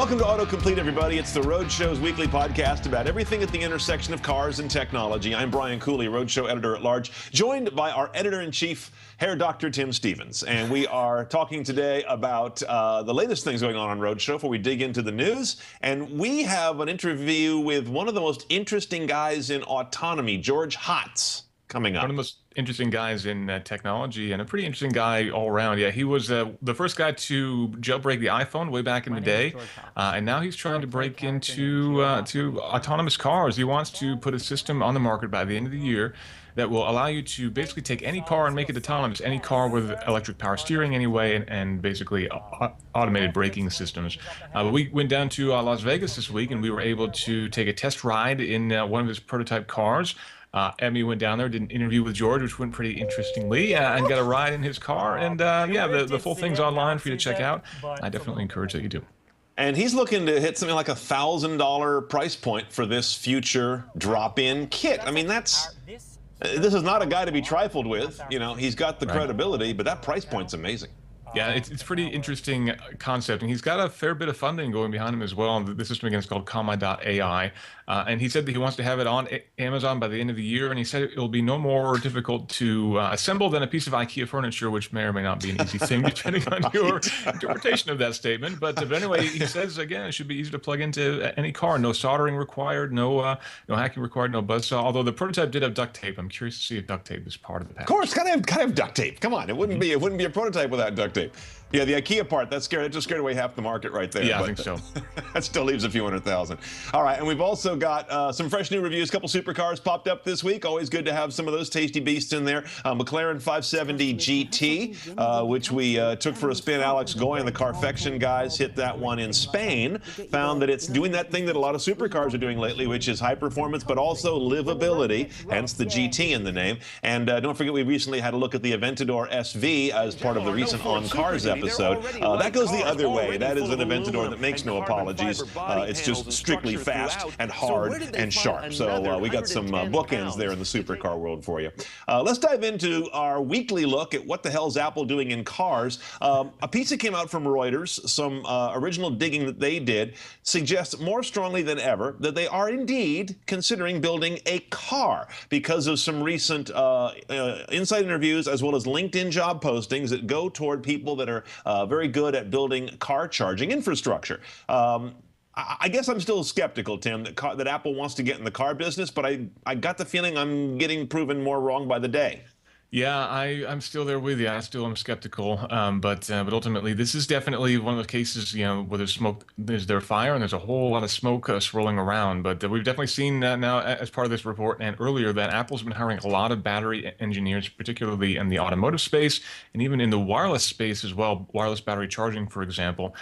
Welcome to AutoComplete, everybody. It's the Roadshow's weekly podcast about everything at the intersection of cars and technology. I'm Brian Cooley, Roadshow editor-at-large, joined by our editor-in-chief, Hair Dr. Tim Stevens. And we are talking today about the latest things going on Roadshow before we dig into the news. And we have an interview with one of the most interesting guys in autonomy, George Hotz, coming up. One of the most interesting guys in technology, and a pretty interesting guy all around. Yeah, he was the first guy to jailbreak the iPhone way back in the day, and now he's trying to break into to autonomous cars. He wants to put a system on the market by the end of the year that will allow you to basically take any car and make it autonomous, any car with electric power steering anyway, and basically automated braking systems. We went down to Las Vegas this week, and we were able to take a test ride in one of his prototype cars. Emmy went down there, did an interview with George, which went pretty interestingly, and got a ride in his car. And yeah, the full thing's online for you to check out. I definitely encourage that you do. And he's looking to hit something like $1,000 price point for this future drop-in kit. I mean, this is not a guy to be trifled with. You know, he's got the credibility, but that price point's amazing. Yeah, it's pretty interesting concept, and he's got a fair bit of funding going behind him as well. The system, again, is called Comma.ai, and he said that he wants to have it on Amazon by the end of the year, and he said it will be no more difficult to assemble than a piece of IKEA furniture, which may or may not be an easy thing, depending on your interpretation of that statement. But anyway, he says, again, it should be easy to plug into any car. No soldering required, no hacking required, no buzzsaw, although the prototype did have duct tape. I'm curious to see if duct tape is part of the package. Of course, gotta have duct tape. Come on, it wouldn't be a prototype without duct tape. Yeah, the IKEA part, that just scared away half the market right there. Yeah, I think so. That still leaves a few 100,000. All right, and we've also got some fresh new reviews. A couple supercars popped up this week. Always good to have some of those tasty beasts in there. McLaren 570 GT, which we took for a spin. Alex Goy and the Carfection guys hit that one in Spain. Found that it's doing that thing that a lot of supercars are doing lately, which is high performance, but also livability, hence the GT in the name. And don't forget, we recently had a look at the Aventador SV as part of the recent On Cars episode. That goes the other way. That is an Aventador that makes no apologies. It's just strictly fast and hard and sharp. So we got some bookends there in the supercar world for you. Let's dive into our weekly look at what the hell's Apple doing in cars. A piece that came out from Reuters, some original digging that they did, suggests more strongly than ever that they are indeed considering building a car because of some recent inside interviews as well as LinkedIn job postings that go toward people that are very good at building car charging infrastructure. I guess I'm still skeptical, Tim, that Apple wants to get in the car business, but I got the feeling I'm getting proven more wrong by the day. Yeah, I'm still there with you. I still am skeptical, but ultimately, this is definitely one of the cases, you know, where there's smoke, there's fire, and there's a whole lot of smoke swirling around. But we've definitely seen now, as part of this report and earlier, that Apple's been hiring a lot of battery engineers, particularly in the automotive space and even in the wireless space as well. Wireless battery charging, for example.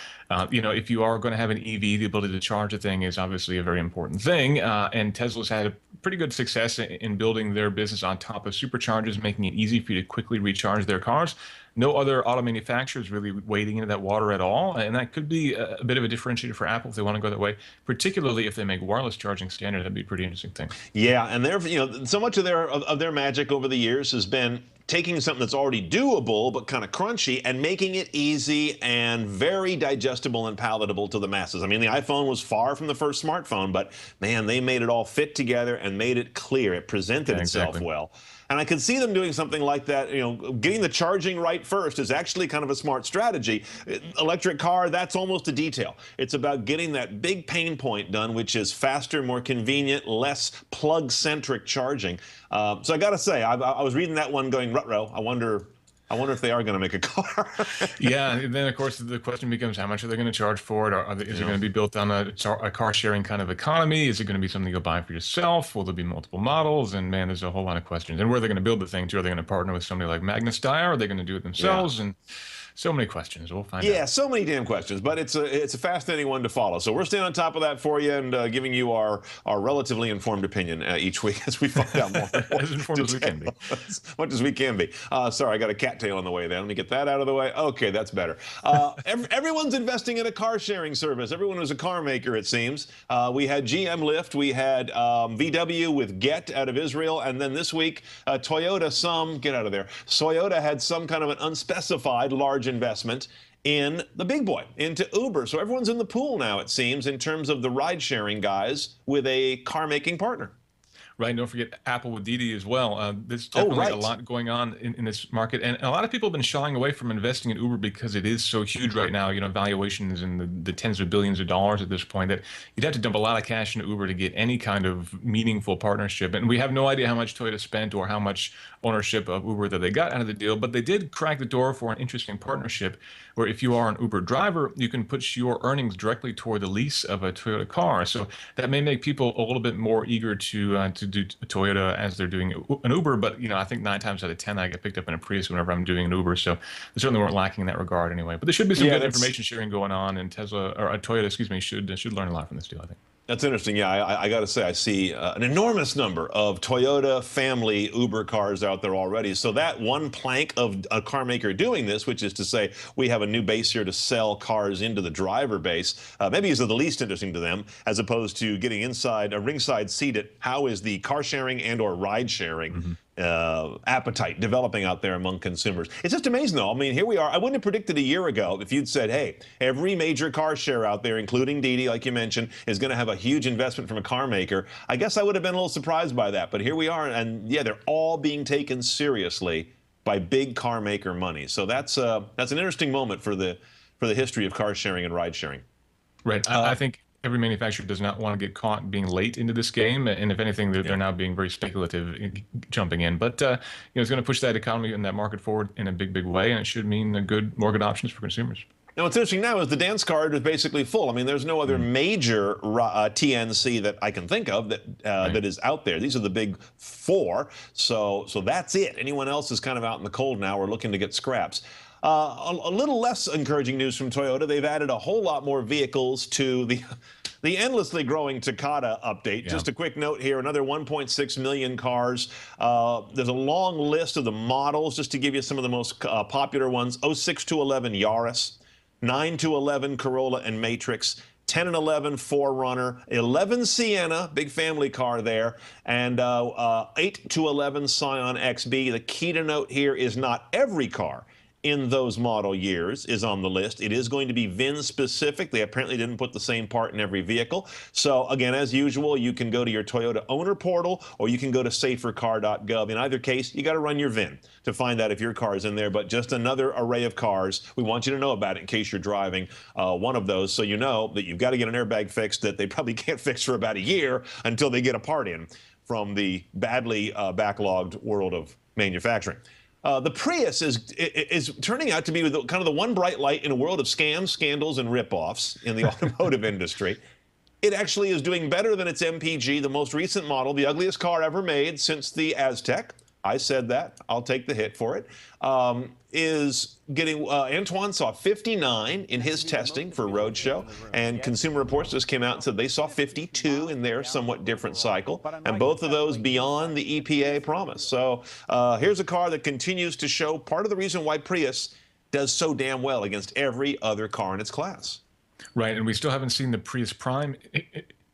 You know, if you are going to have an EV, the ability to charge a thing is obviously a very important thing. And Tesla's had a pretty good success in building their business on top of superchargers, making it easy for you to quickly recharge their cars. No other auto manufacturers really wading into that water at all, and that could be a bit of a differentiator for Apple if they want to go that way, particularly if they make wireless charging standard. That'd be a pretty interesting thing. Yeah, and so much of their magic over the years has been taking something that's already doable but kind of crunchy and making it easy and very digestible and palatable to the masses. I mean, the iPhone was far from the first smartphone, but man, they made it all fit together and made it clear. It presented itself well. And I could see them doing something like that. You know, getting the charging right first is actually kind of a smart strategy. Electric car, that's almost a detail. It's about getting that big pain point done, which is faster, more convenient, less plug-centric charging. So I got to say, I was reading that one going, ruh-roh, I wonder if they are going to make a car. Yeah, and then of course the question becomes, how much are they going to charge for it? Is it going to be built on a car sharing kind of economy? Is it going to be something you'll buy for yourself? Will there be multiple models? And man, there's a whole lot of questions. And where are they going to build the thing too? Are they going to partner with somebody like Magnus Steyr? Are they going to do it themselves? Yeah. And so many questions. We'll find out. Yeah, so many damn questions, but it's a fascinating one to follow. So we're staying on top of that for you and giving you our relatively informed opinion each week as we find out more. As informed as we can be. As much as we can be. Sorry, I got a cat cattail on the way there. Let me get that out of the way. Okay, that's better. Everyone's investing in a car sharing service. Everyone who's a car maker, it seems. We had GM Lyft. We had VW with Get out of Israel. And then this week, Toyota, Toyota had some kind of an unspecified large investment in the big boy, into Uber. So everyone's in the pool now, it seems, in terms of the ride-sharing guys with a car-making partner. Right. And don't forget Apple with Didi as well. There's definitely a lot going on in this market. And a lot of people have been shying away from investing in Uber because it is so huge right now. You know, valuations in the tens of billions of dollars at this point, that you'd have to dump a lot of cash into Uber to get any kind of meaningful partnership. And we have no idea how much Toyota spent or how much ownership of Uber that they got out of the deal. But they did crack the door for an interesting partnership where if you are an Uber driver, you can put your earnings directly toward the lease of a Toyota car. So that may make people a little bit more eager to do Toyota as they're doing an Uber. But, you know, I think 9 times out of 10, I get picked up in a Prius whenever I'm doing an Uber. So they certainly weren't lacking in that regard anyway. But there should be some good information sharing going on, and Toyota, excuse me, should learn a lot from this deal, I think. That's interesting. Yeah, I got to say, I see an enormous number of Toyota family Uber cars out there already. So that one plank of a car maker doing this, which is to say we have a new base here to sell cars into the driver base, maybe is the least interesting to them, as opposed to getting inside a ringside seat at how is the car sharing and or ride sharing appetite developing out there among consumers. It's just amazing, though. I mean, here we are. I wouldn't have predicted a year ago if you'd said, hey, every major car share out there, including Didi, like you mentioned, is going to have a huge investment from a car maker. I guess I would have been a little surprised by that. But here we are. And yeah, they're all being taken seriously by big car maker money. So that's an interesting moment for the history of car sharing and ride sharing. Right. I think every manufacturer does not want to get caught being late into this game, and if anything, they're now being very speculative in jumping in. But you know, it's going to push that economy and that market forward in a big way, and it should mean more good options for consumers. Now, what's interesting now is the dance card is basically full. I mean, there's no other major TNC that I can think of that is out there. These are the big 4, so that's it. Anyone else is kind of out in the cold now or looking to get scraps. A little less encouraging news from Toyota. They've added a whole lot more vehicles to the endlessly growing Takata update. Yeah. Just a quick note here, another 1.6 million cars. There's a long list of the models, just to give you some of the most popular ones. 06 to 11 Yaris, 9 to 11 Corolla and Matrix, 10 and 11 4Runner, 11 Sienna, big family car there, and 8 to 11 Scion XB. The key to note here is not every car in those model years is on the list. It is going to be VIN specific. They apparently didn't put the same part in every vehicle. So again, as usual, you can go to your Toyota owner portal or you can go to safercar.gov. In either case, you got to run your VIN to find out if your car is in there. But just another array of cars. We want you to know about it in case you're driving one of those, so you know that you've got to get an airbag fixed that they probably can't fix for about a year until they get a part in from the badly backlogged world of manufacturing. The Prius is turning out to be kind of the one bright light in a world of scams, scandals, and ripoffs in the automotive industry. It actually is doing better than its MPG, the most recent model, the ugliest car ever made since the Aztec. I said that. I'll take the hit for it. Is getting, Antoine saw 59 in his testing for Roadshow, and Consumer Reports just came out and said they saw 52 in their somewhat different cycle, and both of those beyond the EPA promise. So here's a car that continues to show part of the reason why Prius does so damn well against every other car in its class. Right, and we still haven't seen the Prius Prime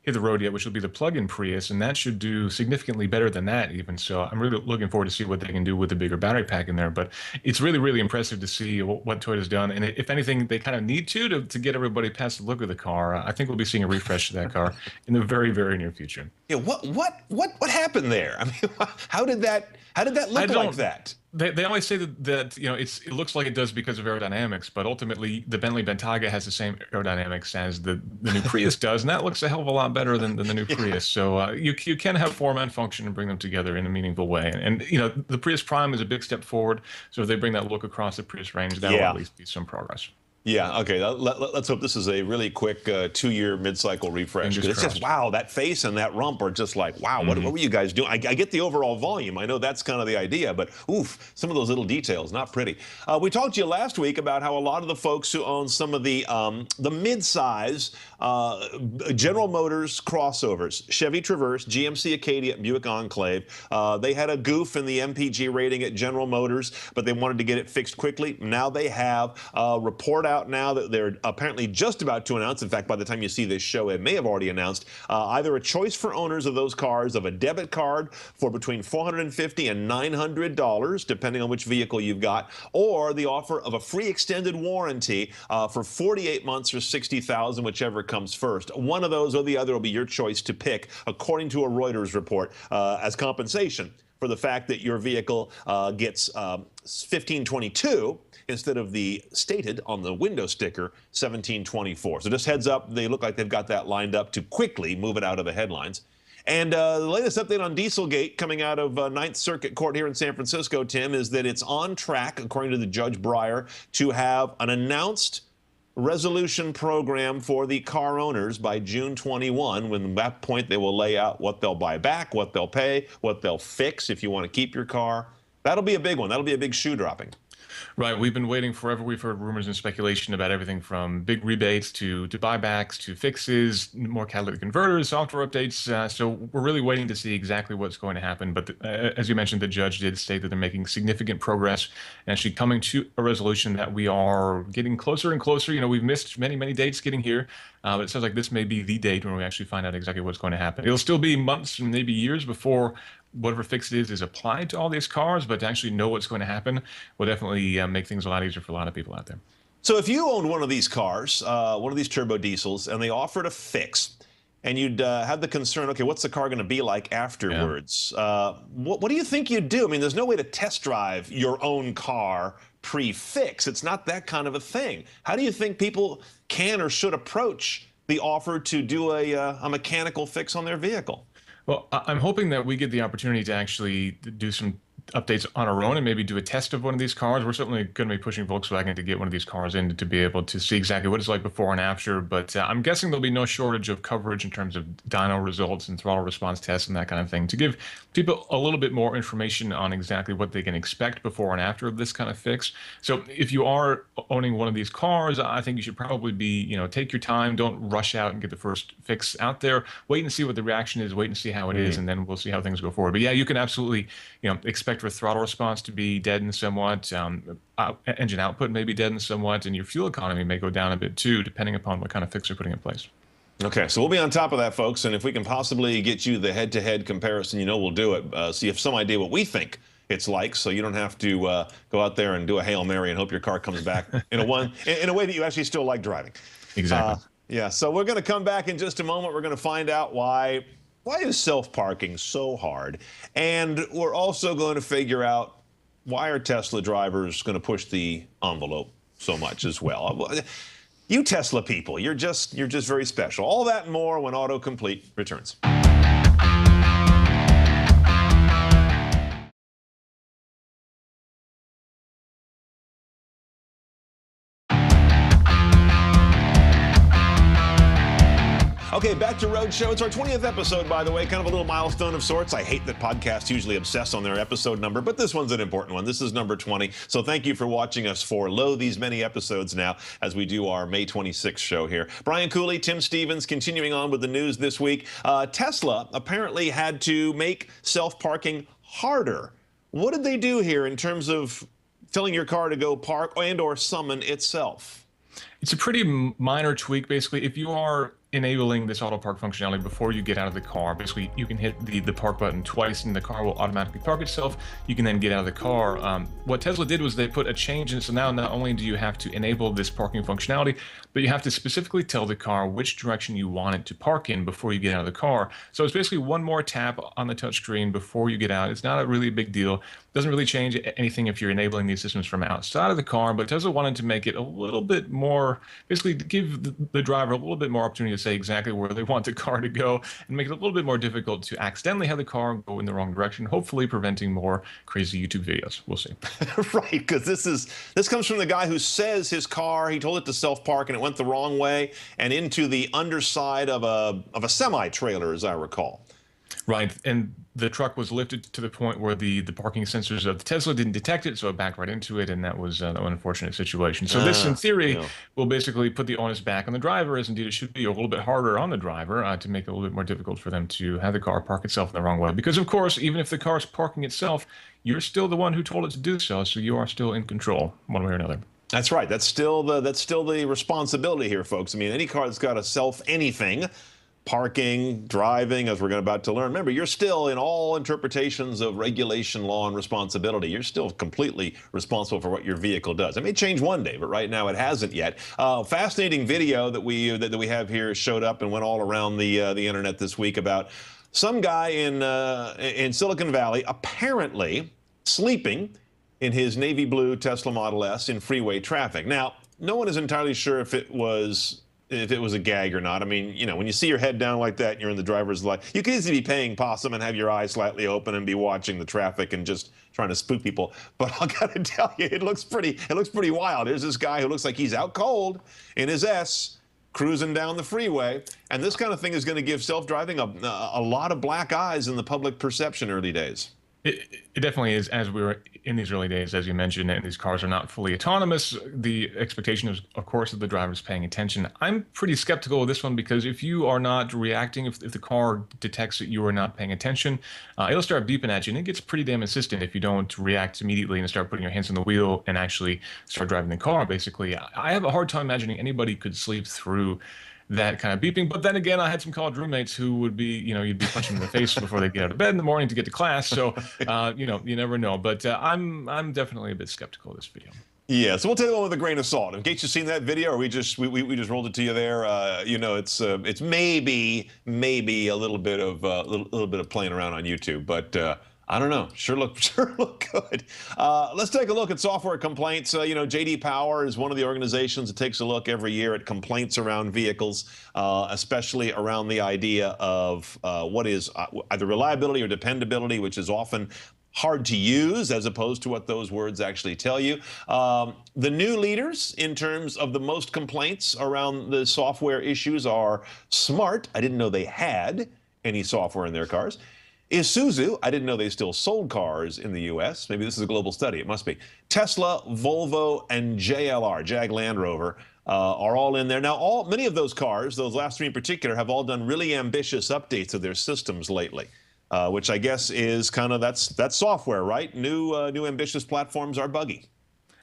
hit the road yet, which will be the plug-in Prius, and that should do significantly better than that even. So I'm really looking forward to see what they can do with the bigger battery pack in there. But it's really impressive to see what Toyota's done. And if anything, they kind of need to get everybody past the look of the car. I think we'll be seeing a refresh to that car in the very near future. Yeah, what happened there? I mean, how did that look like that? They always say that you know it looks like it does because of aerodynamics, but ultimately the Bentley Bentayga has the same aerodynamics as the new Prius does, and that looks a hell of a lot better than the new Prius. So you can have form and function and bring them together in a meaningful way. And you know, the Prius Prime is a big step forward. So if they bring that look across the Prius range, that will at least be some progress. Yeah, okay. Let's hope this is a really quick 2-year mid-cycle refresh, Fingers because it's just, crossed. wow, that face and that rump are just like, wow, what Mhm. were you guys doing? I get the overall volume. I know that's kind of the idea, but oof, some of those little details, not pretty. We talked to you last week about how a lot of the folks who own some of the mid-size General Motors crossovers, Chevy Traverse, GMC Acadia, Buick Enclave, they had a goof in the MPG rating at General Motors, but they wanted to get it fixed quickly. Now they have a report out now that they're apparently just about to announce. In fact, by the time you see this show, it may have already announced either a choice for owners of those cars of a debit card for between $450 and $900, depending on which vehicle you've got, or the offer of a free extended warranty for 48 months or 60,000, whichever comes first. One of those or the other will be your choice to pick, according to a Reuters report, as compensation for the fact that your vehicle gets 1522 instead of the stated on the window sticker 1724. So just heads up, they look like they've got that lined up to quickly move it out of the headlines. And the latest update on Dieselgate coming out of Ninth Circuit Court here in San Francisco, Tim, is that it's on track, according to the Judge Breyer, to have an announced resolution program for the car owners by June 21. When at that point they will lay out what they'll buy back, what they'll pay, what they'll fix if you want to keep your car. That'll be a big one. That'll be a big shoe dropping. Right. We've been waiting forever. We've heard rumors and speculation about everything from big rebates to buybacks to fixes, more catalytic converters, software updates. So we're really waiting to see exactly what's going to happen. But as you mentioned, the judge did state that they're making significant progress and actually coming to a resolution that we are getting closer and closer. You know, we've missed many, many dates getting here. But it sounds like this may be the date when we actually find out exactly what's going to happen. It'll still be months and maybe years before whatever fix it is applied to all these cars, but to actually know what's going to happen will definitely make things a lot easier for a lot of people out there. So if you owned one of these cars, one of these turbo diesels, and they offered a fix, and you'd have the concern, okay, what's the car going to be like afterwards? Yeah. What do you think you'd do? I mean, there's no way to test drive your own car pre-fix. It's not that kind of a thing. How do you think people can or should approach the offer to do a mechanical fix on their vehicle? Well, I'm hoping that we get the opportunity to actually do some updates on our own and maybe do a test of one of these cars. We're certainly going to be pushing Volkswagen to get one of these cars in to be able to see exactly what it's like before and after. But I'm guessing there'll be no shortage of coverage in terms of dyno results and throttle response tests and that kind of thing to give people a little bit more information on exactly what they can expect before and after this kind of fix. So if you are owning one of these cars, I think you should probably be, you know, take your time. Don't rush out and get the first fix out there. Wait and see what the reaction is. Wait and see how it is, and then we'll see how things go forward. But yeah, you can absolutely, you know, expect your throttle response to be deadened somewhat, engine output may be deadened somewhat, and your fuel economy may go down a bit too, depending upon what kind of fix you're putting in place. Okay, so we'll be on top of that, folks, and if we can possibly get you the head-to-head comparison, you know we'll do it. So you have some idea what we think it's like, so you don't have to go out there and do a Hail Mary and hope your car comes back in a way that you actually still like driving. Exactly. Yeah, so we're going to come back in just a moment. We're going to find out why is self-parking so hard? And we're also going to figure out why are Tesla drivers going to push the envelope so much as well. You Tesla people, you're just very special. All that and more when AutoComplete returns. Okay, back to Roadshow. It's our 20th episode, by the way, kind of a little milestone of sorts. I hate that podcasts usually obsess on their episode number, but this one's an important one. This is number 20. So thank you for watching us for these many episodes now as we do our May 26th show here. Brian Cooley, Tim Stevens, continuing on with the news this week. Tesla apparently had to make self-parking harder. What did they do here in terms of telling your car to go park and or summon itself? It's a pretty minor tweak, basically. If you are enabling this auto park functionality before you get out of the car, basically you can hit the park button twice and the car will automatically park itself. You can then get out of the car. What Tesla did was they put a change in, so now not only do you have to enable this parking functionality, but you have to specifically tell the car which direction you want it to park in before you get out of the car. So it's basically one more tap on the touchscreen before you get out. It's not a really big deal. Doesn't really change anything if you're enabling these systems from outside of the car, but Tesla wanted to make it a little bit more, basically to give the driver a little bit more opportunity to say exactly where they want the car to go and make it a little bit more difficult to accidentally have the car go in the wrong direction, hopefully preventing more crazy YouTube videos. We'll see. Right, because this comes from the guy who says his car, he told it to self-park and it went the wrong way and into the underside of a semi-trailer, as I recall. Right, and the truck was lifted to the point where the parking sensors of the Tesla didn't detect it, so it backed right into it, and that was an unfortunate situation. So this, in theory, yeah. will basically put the onus back on the driver, as indeed it should be, a little bit harder on the driver to make it a little bit more difficult for them to have the car park itself in the wrong way. Because, of course, even if the car's parking itself, you're still the one who told it to do so, so you are still in control, one way or another. That's right. That's still the responsibility here, folks. I mean, any car that's got a self anything, parking, driving, as we're about to learn. Remember, you're still in all interpretations of regulation, law, and responsibility. You're still completely responsible for what your vehicle does. It may change one day, but right now it hasn't yet. Fascinating video that we have here showed up and went all around the internet this week about some guy in Silicon Valley apparently sleeping in his navy blue Tesla Model S in freeway traffic. Now, no one is entirely sure if it was a gag or not. I mean, you know, when you see your head down like that and you're in the driver's light, you could easily be paying possum and have your eyes slightly open and be watching the traffic and just trying to spook people. But I gotta tell you, it looks pretty wild. Here's this guy who looks like he's out cold in his S, cruising down the freeway. And this kind of thing is going to give self-driving a lot of black eyes in the public perception early days. It definitely is. As we were in these early days, as you mentioned, and these cars are not fully autonomous, the expectation is, of course, that the driver's paying attention. I'm pretty skeptical of this one because if you are not reacting, if the car detects that you are not paying attention, it'll start beeping at you, and it gets pretty damn insistent if you don't react immediately and start putting your hands on the wheel and actually start driving the car, basically. I have a hard time imagining anybody could sleep through that kind of beeping. But then again, I had some college roommates who would be, you know, you'd be punching them in the face before they get out of bed in the morning to get to class. So, you know, you never know. But I'm definitely a bit skeptical of this video. Yeah, so we'll take it with a grain of salt. In case you've seen that video, or we just rolled it to you there, you know, it's maybe a little bit of playing around on YouTube, but I don't know. Sure look good. Let's take a look at software complaints. You know, J.D. Power is one of the organizations that takes a look every year at complaints around vehicles, especially around the idea of what is either reliability or dependability, which is often hard to use as opposed to what those words actually tell you. The new leaders in terms of the most complaints around the software issues are Smart. I didn't know they had any software in their cars. Isuzu, I didn't know they still sold cars in the U.S. Maybe this is a global study. It must be. Tesla, Volvo, and JLR, Jag Land Rover, are all in there. Now, many of those cars, those last three in particular, have all done really ambitious updates of their systems lately, which I guess is kind of that's software, right? New ambitious platforms are buggy.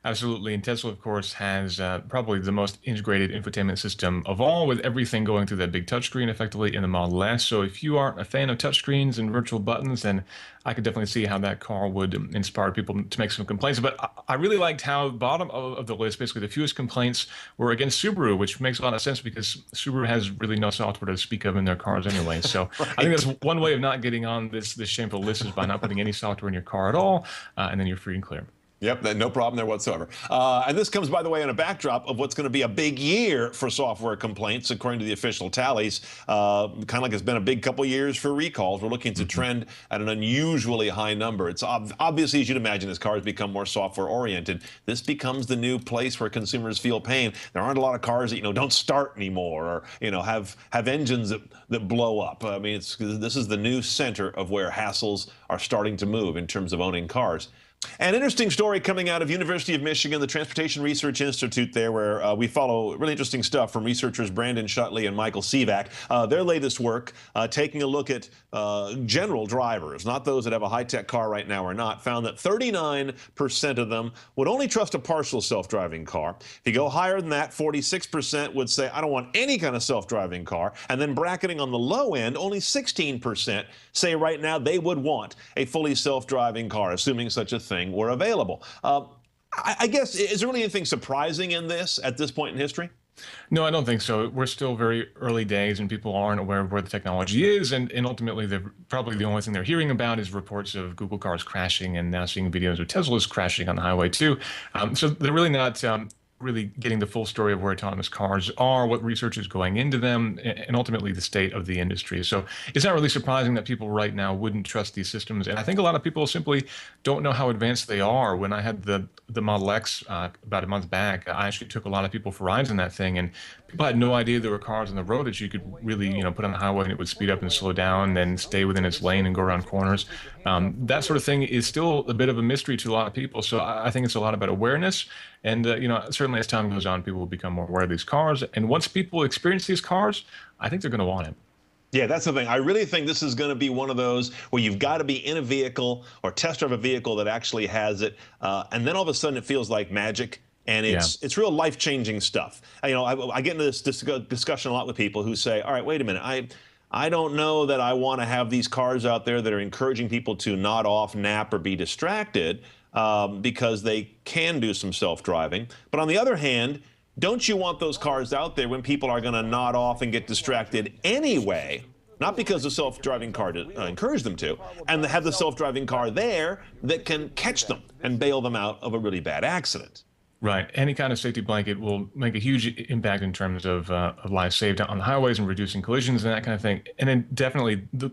Absolutely. And Tesla, of course, has probably the most integrated infotainment system of all, with everything going through that big touchscreen effectively in the Model S. So if you aren't a fan of touchscreens and virtual buttons, then I could definitely see how that car would inspire people to make some complaints. But I really liked how bottom of the list, basically the fewest complaints were against Subaru, which makes a lot of sense because Subaru has really no software to speak of in their cars anyway. So right. I think that's one way of not getting on this shameful list is by not putting any software in your car at all, and then you're free and clear. Yep, no problem there whatsoever. And this comes, by the way, in a backdrop of what's going to be a big year for software complaints, according to the official tallies. Kind of like it's been a big couple years for recalls. We're looking to trend at an unusually high number. It's obviously, as you'd imagine, as cars become more software-oriented, this becomes the new place where consumers feel pain. There aren't a lot of cars that, you know, don't start anymore or, you know, have engines that blow up. I mean, this is the new center of where hassles are starting to move in terms of owning cars. An interesting story coming out of University of Michigan, the Transportation Research Institute there, where we follow really interesting stuff from researchers Brandon Shutley and Michael Sivak. Their latest work, taking a look at general drivers, not those that have a high-tech car right now or not, found that 39% of them would only trust a partial self-driving car. If you go higher than that, 46% would say, I don't want any kind of self-driving car. And then bracketing on the low end, only 16% say right now they would want a fully self-driving car, assuming such a thing were available. I guess, is there really anything surprising in this at this point in history? No, I don't think so. We're still very early days and people aren't aware of where the technology is. And ultimately, probably the only thing they're hearing about is reports of Google cars crashing and now seeing videos of Teslas crashing on the highway too. So they're really not really getting the full story of where autonomous cars are, what research is going into them, and ultimately the state of the industry. So it's not really surprising that people right now wouldn't trust these systems. And I think a lot of people simply don't know how advanced they are. When I had the Model X about a month back, I actually took a lot of people for rides in that thing, and people had no idea there were cars on the road that you could really, put on the highway and it would speed up and slow down, then stay within its lane and go around corners. That sort of thing is still a bit of a mystery to a lot of people. So I think it's a lot about awareness. And, certainly as time goes on, people will become more aware of these cars. And once people experience these cars, I think they're going to want it. Yeah, that's the thing. I really think this is going to be one of those where you've got to be in a vehicle or test drive a vehicle that actually has it. And then all of a sudden it feels like magic. And it's real life-changing stuff. I get into this discussion a lot with people who say, all right, wait a minute. I don't know that I want to have these cars out there that are encouraging people to nod off, nap, or be distracted because they can do some self-driving. But on the other hand, don't you want those cars out there when people are going to nod off and get distracted anyway, not because the self-driving car encouraged them to, and have the self-driving car there that can catch them and bail them out of a really bad accident? Right. Any kind of safety blanket will make a huge impact in terms of lives saved on the highways and reducing collisions and that kind of thing. And then definitely the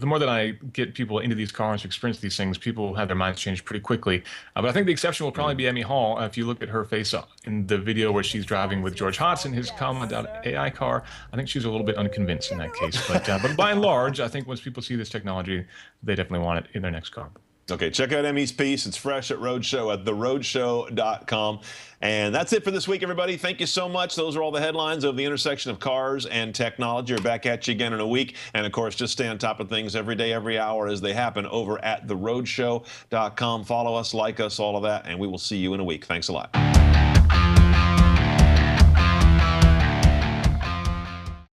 more that I get people into these cars to experience these things, people have their minds changed pretty quickly. But I think the exception will probably be Emmy Hall. If you look at her face in the video where she's driving with George Hotz in his Comma.ai car, I think she's a little bit unconvinced in that case. But by and large, I think once people see this technology, they definitely want it in their next car. Okay, check out Emmy's piece. It's fresh at Roadshow at theroadshow.com. And that's it for this week, everybody. Thank you so much. Those are all the headlines of the intersection of cars and technology. We're back at you again in a week. And, of course, just stay on top of things every day, every hour as they happen over at theroadshow.com. Follow us, like us, all of that, and we will see you in a week. Thanks a lot.